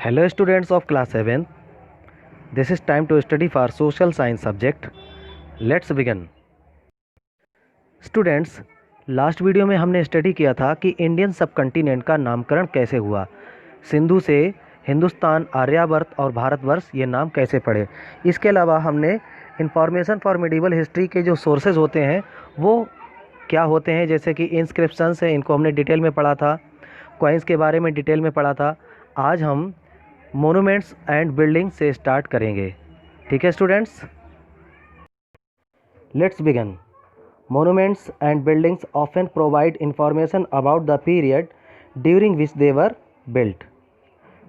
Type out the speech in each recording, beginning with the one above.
Hello students of class 7. This is time to study for social science subject. Let's begin. Students, last video में हमने study किया था कि Indian सब continent का नामकरण कैसे हुआ। सिंधु से हिंदुस्तान, आर्यावर्त और भारतवर्ष ये नाम कैसे पड़े। इसके अलावा हमने इंफॉर्मेशन फॉर मिडिवल हिस्ट्री के जो सोर्सेज होते हैं वो क्या होते हैं, जैसे कि इंस्क्रिप्शंस है, इनको हमने डिटेल में पढ़ा था। कॉइन्स के बारे में डिटेल में पढ़ा था। आज हम मोनूमेंट्स एंड बिल्डिंग से स्टार्ट करेंगे। ठीक है students, let's begin. Monuments and buildings often provide information about the period during which they were built.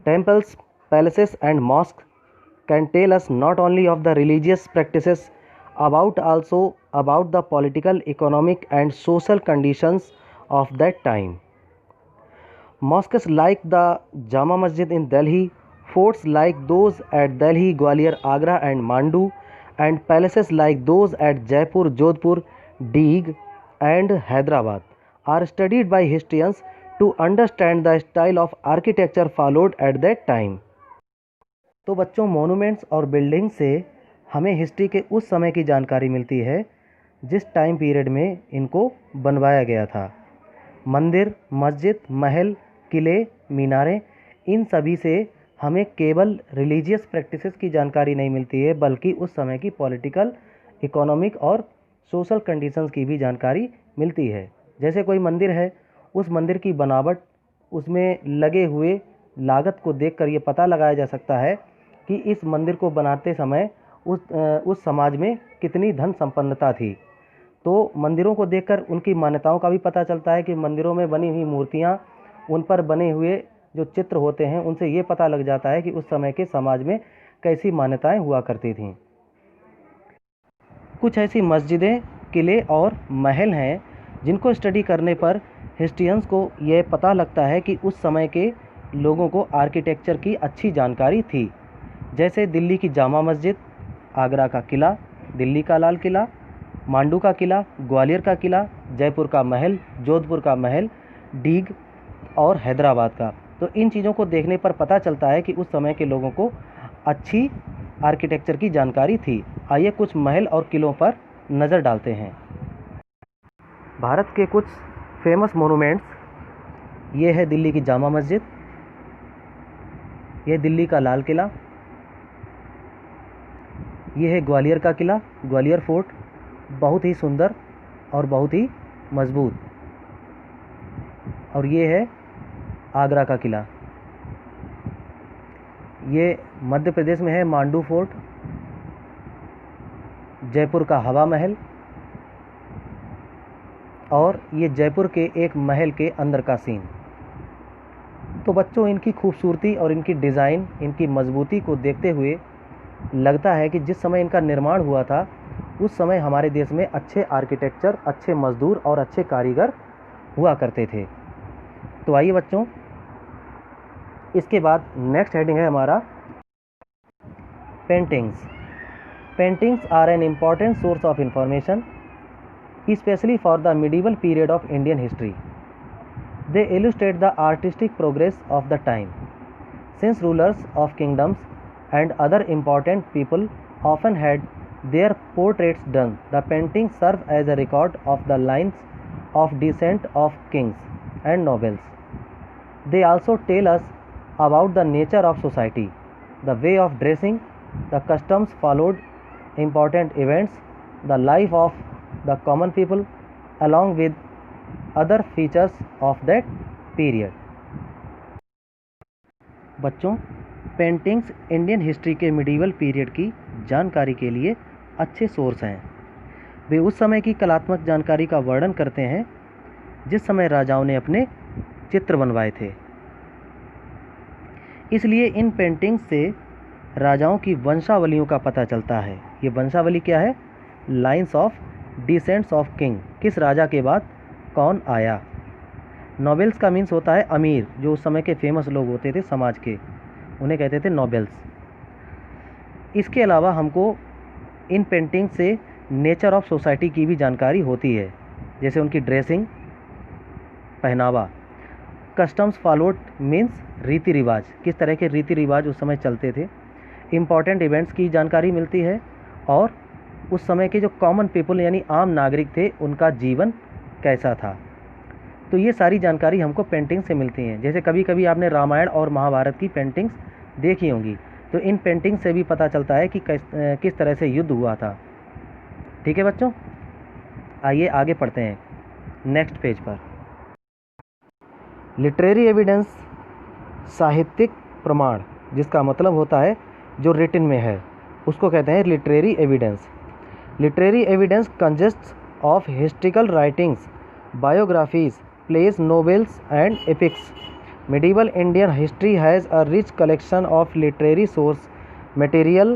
Temples, palaces and mosques can tell us not only of the religious practices also about the political, economic and social conditions of that time. Mosques like the Jama Masjid in Delhi, forts like those at Delhi, Gwalior, Agra and Mandu, and palaces like those at Jaipur, Jodhpur, Deeg and Hyderabad are studied by historians to understand the style of architecture followed at that time. तो बच्चों, monuments और building से हमें history के उस समय की जानकारी मिलती है जिस टाइम पीरियड में इनको बनवाया गया था। मंदिर, मस्जिद, महल, किले, मीनारें, इन सभी से हमें केवल रिलीजियस प्रैक्टिसेस की जानकारी नहीं मिलती है, बल्कि उस समय की पॉलिटिकल, इकोनॉमिक और सोशल कंडीशंस की भी जानकारी मिलती है। जैसे कोई मंदिर है, उस मंदिर की बनावट, उसमें लगे हुए लागत को देखकर ये पता लगाया जा सकता है कि इस मंदिर को बनाते समय उस समाज में कितनी धन संपन्नता थी। तो मंदिरों को देखकर उनकी मान्यताओं का भी पता चलता है कि मंदिरों में बनी हुई मूर्तियाँ, उन पर बने हुए जो चित्र होते हैं, उनसे ये पता लग जाता है कि उस समय के समाज में कैसी मान्यताएं हुआ करती थीं। कुछ ऐसी मस्जिदें, किले और महल हैं जिनको स्टडी करने पर हिस्ट्रियंस को यह पता लगता है कि उस समय के लोगों को आर्किटेक्चर की अच्छी जानकारी थी। जैसे दिल्ली की जामा मस्जिद, आगरा का किला, दिल्ली का लाल किला, मांडू का किला, ग्वालियर का किला, जयपुर का महल, जोधपुर का महल, डीग और हैदराबाद का। तो इन चीज़ों को देखने पर पता चलता है कि उस समय के लोगों को अच्छी आर्किटेक्चर की जानकारी थी। आइए कुछ महल और किलों पर नज़र डालते हैं। भारत के कुछ फेमस मोनूमेंट्स, ये है दिल्ली की जामा मस्जिद, ये दिल्ली का लाल किला, ये है ग्वालियर का किला, ग्वालियर फोर्ट, बहुत ही सुंदर और बहुत ही मजबूत। और ये है आगरा का किला। ये मध्य प्रदेश में है, मांडू फोर्ट, जयपुर का हवा महल, और ये जयपुर के एक महल के अंदर का सीन। तो बच्चों, इनकी खूबसूरती और इनकी डिज़ाइन, इनकी मजबूती को देखते हुए लगता है कि जिस समय इनका निर्माण हुआ था उस समय हमारे देश में अच्छे आर्किटेक्चर, अच्छे मजदूर और अच्छे कारीगर हुआ करते थे। तो आइए बच्चों, इसके बाद नेक्स्ट हेडिंग है हमारा paintings. Paintings are an important source of information especially for the medieval period of Indian history. They illustrate the artistic progress of the time. Since rulers of kingdoms and other important people often had their portraits done, the paintings serve as a record of the lines of descent of kings and nobles. They also tell us about the nature of society, the way of dressing, the customs followed, important events, the life of the common people, along with other features of that period. बच्चों, paintings Indian history के medieval period की जानकारी के लिए अच्छे source हैं। वे उस समय की कलात्मक जानकारी का वर्णन करते हैं जिस समय राजाओं ने अपने चित्र बनवाए थे। इसलिए इन पेंटिंग्स से राजाओं की वंशावलियों का पता चलता है। ये वंशावली क्या है? Lines of descents of king, किस राजा के बाद कौन आया। नोबेल्स का मीन्स होता है अमीर, जो उस समय के फेमस लोग होते थे समाज के, उन्हें कहते थे नोबेल्स। इसके अलावा हमको इन पेंटिंग से नेचर ऑफ सोसाइटी की भी जानकारी होती है, जैसे उनकी ड्रेसिंग, पहनावा। कस्टम्स फॉलोड मीन्स रीति रिवाज, किस तरह के रीति रिवाज उस समय चलते थे। इम्पॉर्टेंट इवेंट्स की जानकारी मिलती है और उस समय के जो कॉमन पीपल यानी आम नागरिक थे उनका जीवन कैसा था। तो ये सारी जानकारी हमको पेंटिंग से मिलती हैं। जैसे कभी कभी आपने रामायण और महाभारत की पेंटिंग्स देखी होंगी, तो इन पेंटिंग से भी पता चलता है कि किस तरह से युद्ध हुआ था। ठीक है बच्चों, आइए आगे पढ़ते हैं नेक्स्ट पेज पर। लिटरेरी एविडेंस, साहित्यिक प्रमाण, जिसका मतलब होता है जो रिटन में है, उसको कहते हैं literary evidence. Literary evidence consists of historical writings, biographies, plays, novels and epics. Medieval Indian history has a rich collection of literary source material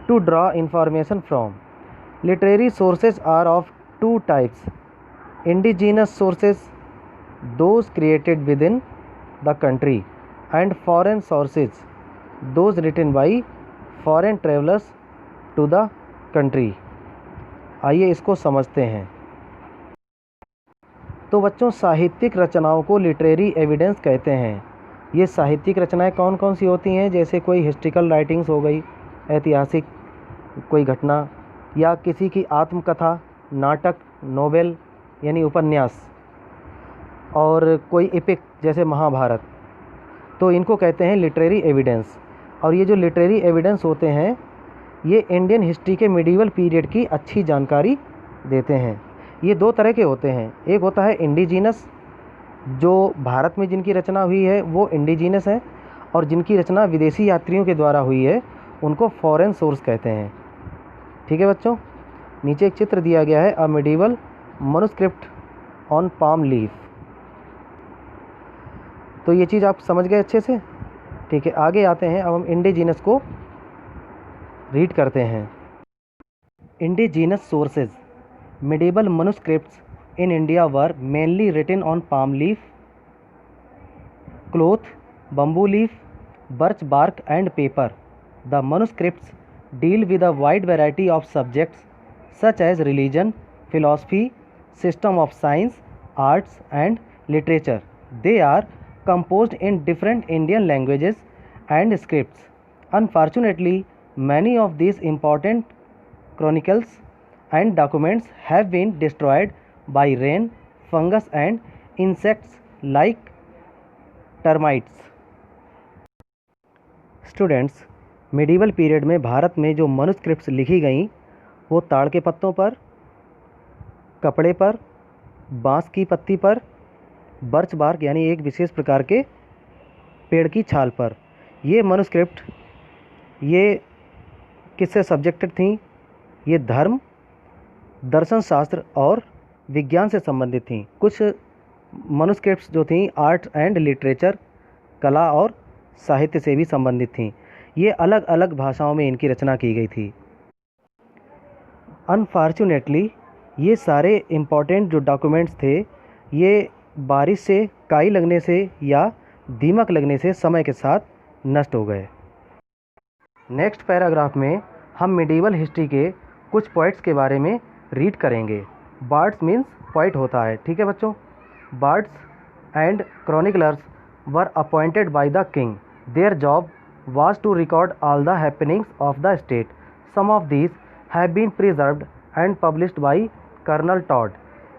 to draw information from. Literary sources are of two types: indigenous sources, those created within the country, and foreign sources, those written by foreign travelers to the country. आइए इसको समझते हैं। तो बच्चों, साहित्यिक रचनाओं को literary evidence कहते हैं। ये साहित्यिक रचनाएं कौन कौन सी होती हैं? जैसे कोई हिस्ट्रिकल राइटिंग्स हो गई, ऐतिहासिक कोई घटना, या किसी की आत्मकथा, नाटक, नोवेल यानी उपन्यास, और कोई एपिक जैसे महाभारत, तो इनको कहते हैं लिटरेरी एविडेंस। और ये जो लिटरेरी एविडेंस होते हैं ये इंडियन हिस्ट्री के मिडीवल पीरियड की अच्छी जानकारी देते हैं। ये दो तरह के होते हैं, एक होता है इंडिजीनस, जो भारत में जिनकी रचना हुई है वो इंडिजीनस है, और जिनकी रचना विदेशी यात्रियों के द्वारा हुई है उनको फॉरेन सोर्स कहते हैं। ठीक है बच्चों, नीचे एक चित्र दिया गया है, a medieval manuscript on palm leaf. तो ये चीज़ आप समझ गए अच्छे से। ठीक है, आगे आते हैं, अब हम इंडिजीनस को रीड करते हैं। Indigenous sources, medieval manuscripts in India were mainly written on palm leaf, cloth, bamboo leaf, birch bark and paper. The manuscripts deal with a wide variety of subjects such as religion, philosophy, system of science, arts and literature. They are composed in different Indian languages and scripts. Unfortunately, many of these important chronicles and documents have been destroyed by rain, fungus and insects like termites. Students, medieval period में भारत में जो मनुस्क्रिप्ट्स लिखी गईं वो ताड़ के पत्तों पर, कपड़े पर, बांस की पत्ती पर, बर्च बार्क यानी एक विशेष प्रकार के पेड़ की छाल पर। ये मनुस्क्रिप्ट ये किससे सब्जेक्टेड थी? ये धर्म, दर्शन शास्त्र और विज्ञान से संबंधित थीं। कुछ मनुस्क्रिप्ट्स जो थीं आर्ट एंड लिटरेचर, कला और साहित्य से भी संबंधित थीं। ये अलग अलग भाषाओं में इनकी रचना की गई थी। अनफॉर्चुनेटली ये सारे इम्पॉर्टेंट जो डॉक्यूमेंट्स थे ये बारिश से, काई लगने से या दीमक लगने से समय के साथ नष्ट हो गए। नेक्स्ट पैराग्राफ में हम मिडीवल हिस्ट्री के कुछ पॉइंट्स के बारे में रीड करेंगे। बार्ड्स मीन्स पॉइंट होता है। ठीक है बच्चों, birds and chroniclers were appointed by the king. Their job was to record all the happenings of the state. Some of these have been preserved and published by Colonel Todd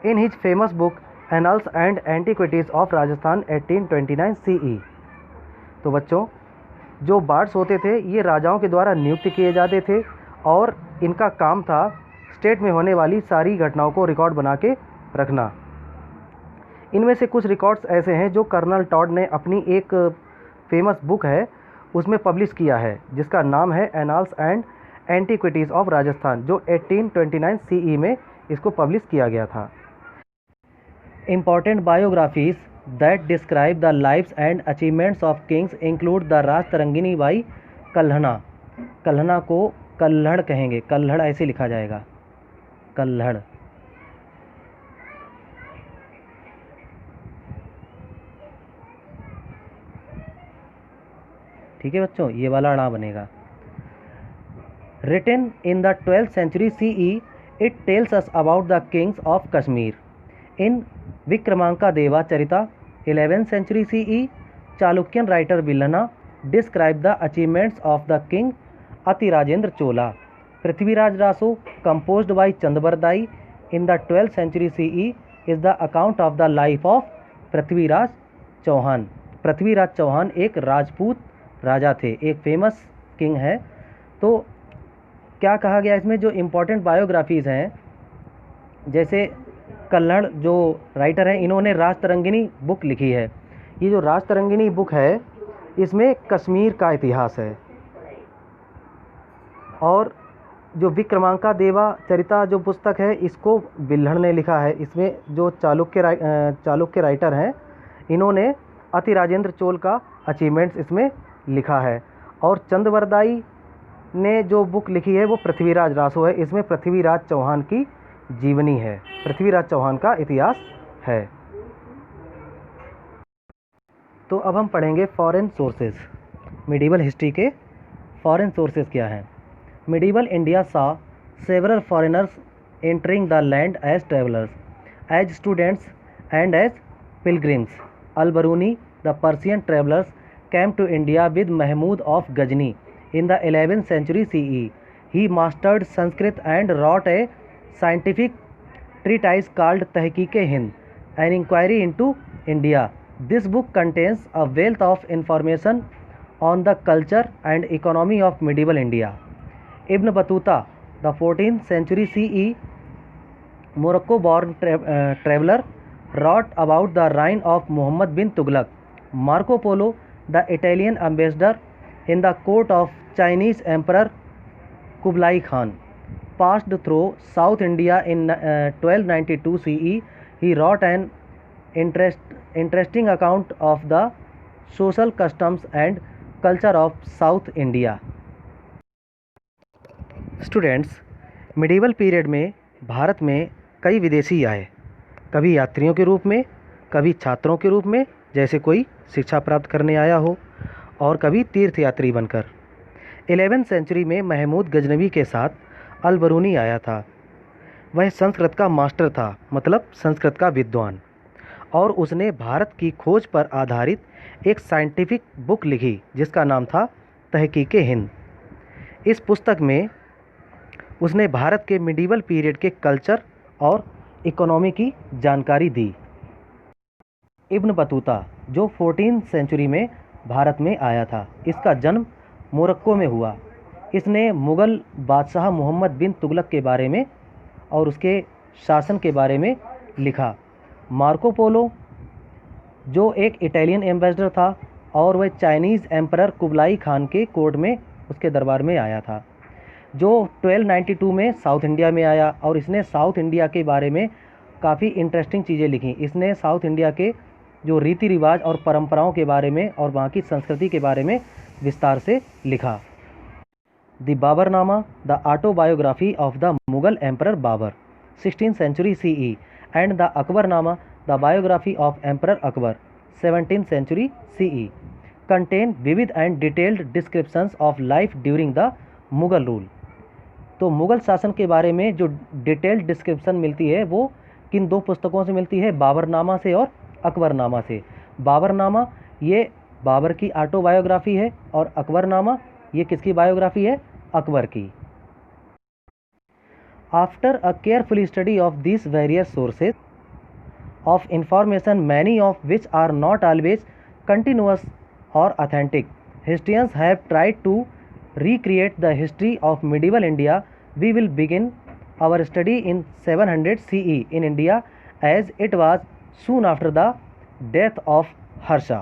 in his famous book Annals and Antiquities of Rajasthan 1829 CE. तो बच्चों, जो birds होते थे ये राजाओं के द्वारा नियुक्त किए जाते थे और इनका काम था स्टेट में होने वाली सारी घटनाओं को रिकॉर्ड बना के रखना। इनमें से कुछ रिकॉर्ड्स ऐसे हैं जो कर्नल टॉड ने अपनी एक फेमस बुक है उसमें पब्लिश किया है, जिसका नाम है annals and antiquities of Rajasthan, जो 1829 CE में इसको पब्लिश किया गया था। Important biographies that describe the lives and achievements of kings include the Rajatarangini by Kalhana. Kalhana को कल्हड़ कहेंगे, कल्हड़ ऐसे लिखा जाएगा, कल्हड़। ठीक है बच्चों, ये वाला अड़ा बनेगा। Written in the 12th century CE, it tells us about the kings of Kashmir. In विक्रमांका देवा चरिता 11th century CE, Chalukyan writer Villana described the achievements of the king Atirajendra Chola. Prithviraj Raso, composed by Chandabardai in the 12th century CE, is the account of the life of Prithviraj Chauhan. Prithviraj Chauhan एक राजपूत राजा थे, एक famous king है। तो क्या कहा गया इसमें, जो इम्पोर्टेंट बायोग्राफीज़ हैं, जैसे कल्हड़ जो राइटर हैं, इन्होंने राजतरंगिणी बुक लिखी है। ये जो राजतरंगिणी बुक है इसमें कश्मीर का इतिहास है। और जो विक्रमांका देवा चरिता जो पुस्तक है, इसको बिल्हड़ ने लिखा है। इसमें जो चालुक्य राइटर हैं, इन्होंने अतिराजेंद्र चोल का अचीवमेंट्स इसमें लिखा है। और चंदवरदाई ने जो बुक लिखी है वो पृथ्वीराज रासो है। इसमें पृथ्वीराज चौहान की जीवनी है, पृथ्वीराज चौहान का इतिहास है। तो अब हम पढ़ेंगे फॉरेन सोर्सेज। मिडीवल हिस्ट्री के फॉरेन सोर्सेज क्या हैं। Medieval India saw several foreigners entering the land as travelers, as students and as pilgrims. Al-Baruni, the Persian travelers, came to India with Mahmud of Ghazni in the 11th century CE. He mastered Sanskrit and wrote a scientific treatise called Tehqiq-e-Hind, an inquiry into India. This book contains a wealth of information on the culture and economy of medieval India. Ibn Battuta, the 14th century CE, Morocco-born traveler, wrote about the reign of Muhammad bin Tughlaq. Marco Polo, the Italian ambassador in the court of Chinese Emperor Kublai Khan, passed through South India in 1292 CE. He wrote an interesting account of the social customs and culture of South India. Students, medieval period में भारत में कई विदेशी आए, कभी यात्रियों के रूप में, कभी छात्रों के रूप में, जैसे कोई शिक्षा प्राप्त करने आया हो, और कभी तीर्थयात्री बनकर। 11th सेंचुरी में महमूद गजनवी के साथ अल-बरूनी आया था। वह संस्कृत का मास्टर था, मतलब संस्कृत का विद्वान, और उसने भारत की खोज पर आधारित एक साइंटिफिक बुक लिखी जिसका नाम था तहकीक-ए-हिंद। इस पुस्तक में उसने भारत के मिडीवल पीरियड के कल्चर और इकोनॉमी की जानकारी दी। इब्न बतूता जो 14th सेंचुरी में भारत में आया था, इसका जन्म मोरक्को में हुआ। इसने मुग़ल बादशाह मोहम्मद बिन तुगलक के बारे में और उसके शासन के बारे में लिखा। मार्को पोलो जो एक इटालियन एम्बेसडर था और वह चाइनीज़ एम्परर कुबलाई खान के कोर्ट में उसके दरबार में आया था, जो 1292 में साउथ इंडिया में आया। और इसने साउथ इंडिया के बारे में काफ़ी इंटरेस्टिंग चीज़ें लिखी। इसने साउथ इंडिया के जो रीति रिवाज और परंपराओं के बारे में और वहाँ की संस्कृति के बारे में विस्तार से लिखा। The Baburnama, the autobiography of the Mughal emperor Babur 16th century CE, and the Akbarnama, the biography of emperor Akbar 17th century CE, contain vivid and detailed descriptions of life during the Mughal rule. तो मुग़ल शासन के बारे में जो डिटेल्ड डिस्क्रिप्शन मिलती है वो किन दो पुस्तकों से मिलती है, बाबरनामा से और अकबरनामा से। बाबरनामा ये बाबर की ऑटोबायोग्राफी है और अकबरनामा ये किसकी बायोग्राफी है, अकबर की। After a careful study of this various sources of information, many of which are not always continuous और authentic, historians have tried to recreate the history of medieval India. We will begin our study in 700 CE in India, as it was soon after the death of Harsha.